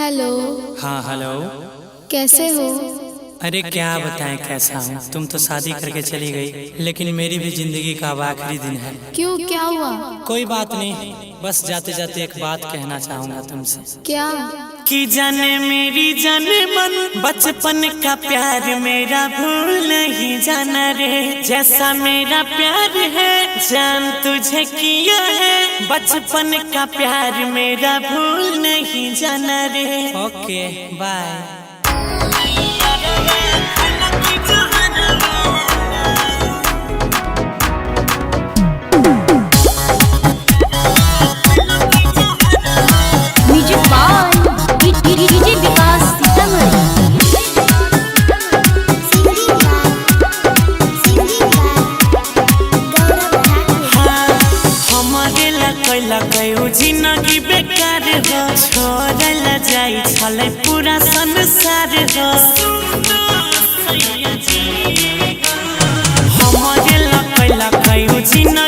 Hello. हाँ hello. कैसे हो? अरे क्या बताएं कैसा हूँ। तुम तो शादी करके चली गई, लेकिन मेरी भी जिंदगी का अब आखिरी दिन है। क्यों, क्या हुआ? कोई बात नहीं, बस जाते जाते एक बात कहना चाहूंगा तुमसे। क्या? कि जाने मेरी जाने मन, बचपन का प्यार मेरा भूल नहीं जाना रे। जैसा मेरा प्यार है जान तुझे किया है, बचपन का प्यार मेरा भूल नहीं जाना रे। ओके बाय। जिंदगी बेकार हो, छोड़ला जाई छले पूरा संसार हो। हमारे लकैला कयू जिंदगी